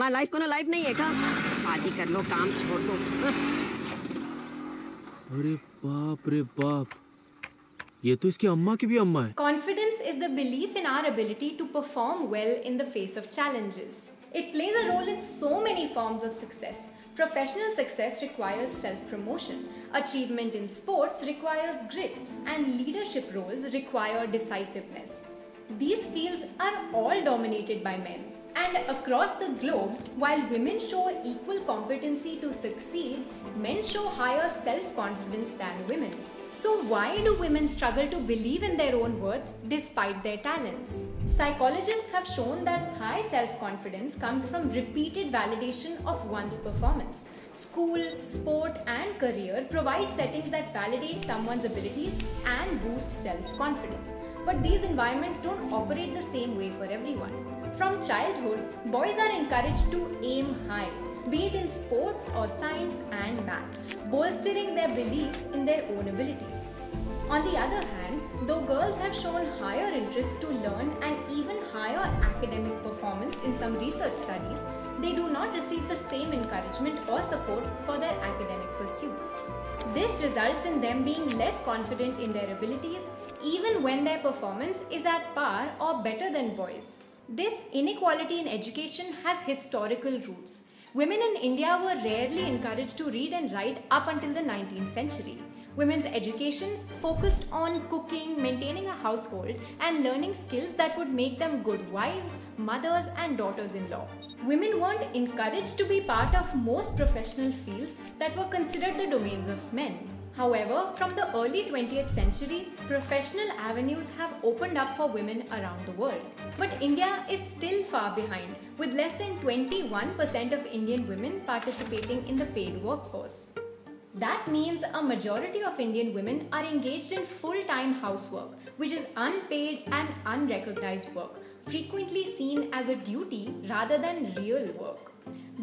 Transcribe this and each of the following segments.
हमारा लाइफ कोनो लाइफ नहीं है का? शादी कर लो, काम छोड़ दो। अरे बाप रे बाप, ये तो इसकी अम्मा की भी अम्मा है। Confidence is the belief in our ability to perform well in the face of challenges. It plays a role in so many forms of success. Professional success requires self-promotion. Achievement in sports requires grit, and leadership roles require decisiveness. These fields are all dominated by men. And across the globe, while women show equal competency to succeed, men show higher self-confidence than women. So why do women struggle to believe in their own worth despite their talents? Psychologists have shown that high self-confidence comes from repeated validation of one's performance. School, sport, and career provide settings that validate someone's abilities and boost self-confidence. But these environments don't operate the same way for everyone. From childhood, boys are encouraged to aim high, be it in sports or science and math, bolstering their belief in their own abilities. On the other hand, though girls have shown higher interest to learn and even higher academic performance in some research studies, they do not receive the same encouragement or support for their academic pursuits. This results in them being less confident in their abilities, even when their performance is at par or better than boys. This inequality in education has historical roots. Women in India were rarely encouraged to read and write up until the 19th century. Women's education focused on cooking, maintaining a household, and learning skills that would make them good wives, mothers, and daughters-in-law. Women weren't encouraged to be part of most professional fields that were considered the domains of men. However, from the early 20th century, professional avenues have opened up for women around the world. But India is still far behind, with less than 21% of Indian women participating in the paid workforce. That means a majority of Indian women are engaged in full-time housework, which is unpaid and unrecognized work, frequently seen as a duty rather than real work.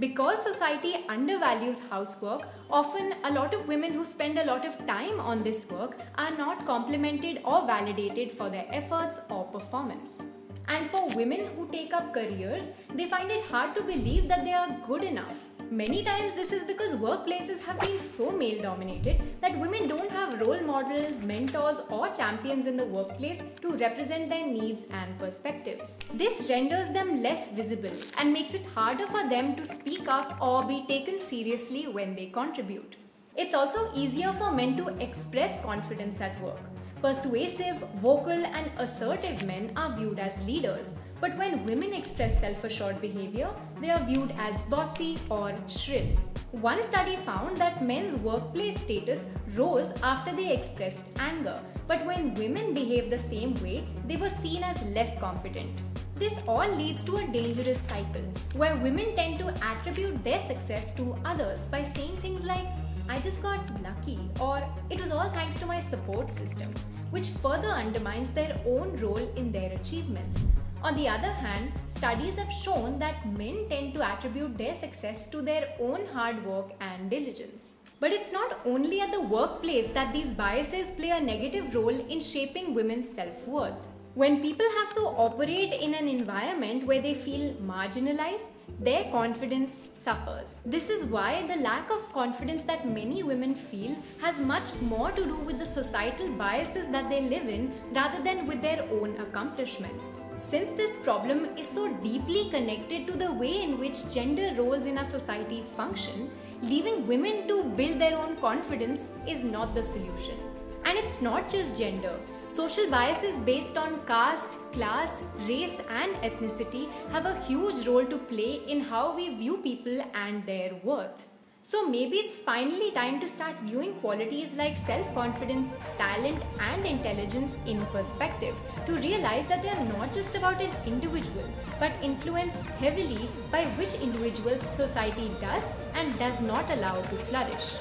Because society undervalues housework, often a lot of women who spend a lot of time on this work are not complimented or validated for their efforts or performance. And for women who take up careers, they find it hard to believe that they are good enough. Many times this is because workplaces have been so male-dominated that women don't have role models, mentors, or champions in the workplace to represent their needs and perspectives. This renders them less visible and makes it harder for them to speak up or be taken seriously when they contribute. It's also easier for men to express confidence at work. Persuasive, vocal, and assertive men are viewed as leaders, but when women express self-assured behavior, they are viewed as bossy or shrill. One study found that men's workplace status rose after they expressed anger, but when women behaved the same way, they were seen as less competent. This all leads to a dangerous cycle, where women tend to attribute their success to others by saying things like, "I just got lucky," or "it was all thanks to my support system," which further undermines their own role in their achievements. On the other hand, studies have shown that men tend to attribute their success to their own hard work and diligence. But it's not only at the workplace that these biases play a negative role in shaping women's self-worth. When people have to operate in an environment where they feel marginalized, their confidence suffers. This is why the lack of confidence that many women feel has much more to do with the societal biases that they live in rather than with their own accomplishments. Since this problem is so deeply connected to the way in which gender roles in our society function, leaving women to build their own confidence is not the solution. And it's not just gender. Social biases based on caste, class, race, and ethnicity have a huge role to play in how we view people and their worth. So maybe it's finally time to start viewing qualities like self-confidence, talent, and intelligence in perspective, to realize that they are not just about an individual, but influenced heavily by which individuals society does and does not allow to flourish.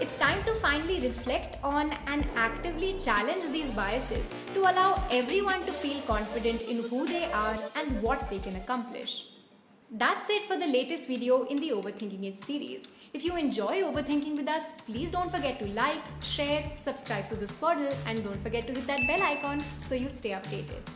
It's time to finally reflect on and actively challenge these biases to allow everyone to feel confident in who they are and what they can accomplish. That's it for the latest video in the Overthinking It series. If you enjoy overthinking with us, please don't forget to like, share, subscribe to the Swaddle, and don't forget to hit that bell icon so you stay updated.